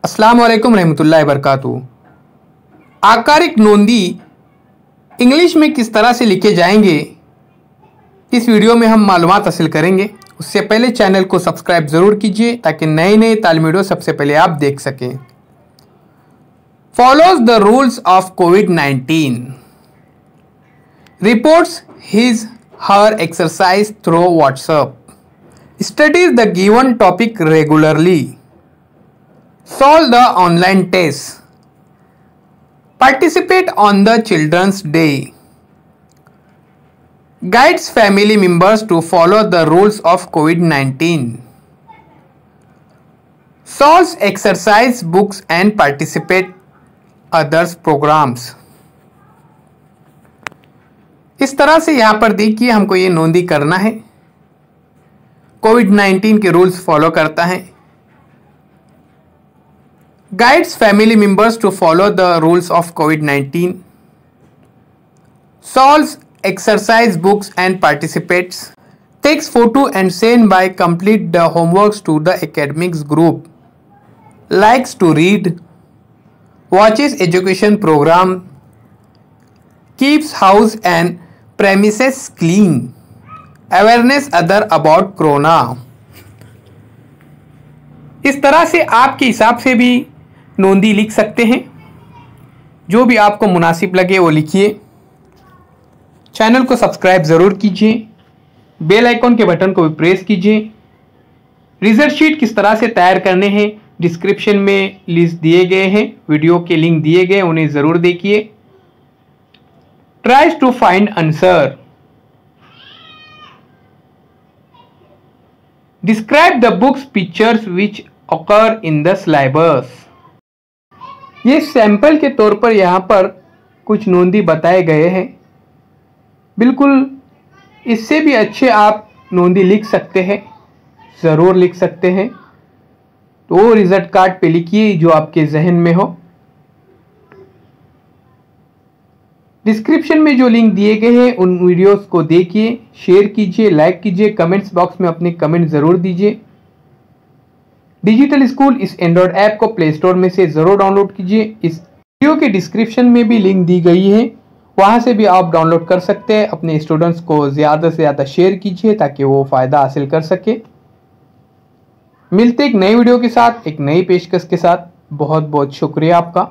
अस्सलाम वालेकुम रहमतुल्लाहि वबरकातुहू। आकारिक नोंदी इंग्लिश में किस तरह से लिखे जाएंगे, इस वीडियो में हम मालूमात हासिल करेंगे। उससे पहले चैनल को सब्सक्राइब ज़रूर कीजिए ताकि नए नए तालीमी वीडियो सबसे पहले आप देख सकें। Follows the rules of covid, reports his her exercise through WhatsApp, studies the given topic regularly, solve the online test, participate on the Children's Day, guides family members to follow the rules of COVID-19, solves exercise books and participate others programs। इस तरह से यहाँ पर देखिए हमको ये नोंदी करना है। कोविड-19 के रूल्स फॉलो करता है, guides family members to follow the rules of COVID-19, solves exercise books and participates, takes photo and send by complete the homeworks to the academics group, likes to read, watches education program, keeps house and premises clean, awareness other about corona। इस तरह से आपके हिसाब से भी नोंदी लिख सकते हैं। जो भी आपको मुनासिब लगे वो लिखिए। चैनल को सब्सक्राइब ज़रूर कीजिए, बेल आइकॉन के बटन को भी प्रेस कीजिए। रिजल्ट शीट किस तरह से तैयार करने हैं डिस्क्रिप्शन में लिस्ट दिए गए हैं, वीडियो के लिंक दिए गए, उन्हें ज़रूर देखिए। Tries to find answer, describe the books pictures which occur in the syllabus. ये सैंपल के तौर पर यहाँ पर कुछ नोंदी बताए गए हैं। बिल्कुल इससे भी अच्छे आप नोंदी लिख सकते हैं, ज़रूर लिख सकते हैं। तो रिजल्ट कार्ड पे लिखिए जो आपके जहन में हो। डिस्क्रिप्शन में जो लिंक दिए गए हैं उन वीडियोस को देखिए, शेयर कीजिए, लाइक कीजिए, कमेंट्स बॉक्स में अपने कमेंट ज़रूर दीजिए। डिजिटल स्कूल इस एंड्रॉयड ऐप को प्ले स्टोर में से ज़रूर डाउनलोड कीजिए। इस वीडियो के डिस्क्रिप्शन में भी लिंक दी गई है, वहां से भी आप डाउनलोड कर सकते हैं। अपने स्टूडेंट्स को ज़्यादा से ज़्यादा शेयर कीजिए ताकि वो फ़ायदा हासिल कर सके। मिलते एक नई वीडियो के साथ, एक नई पेशकश के साथ। बहुत बहुत शुक्रिया आपका।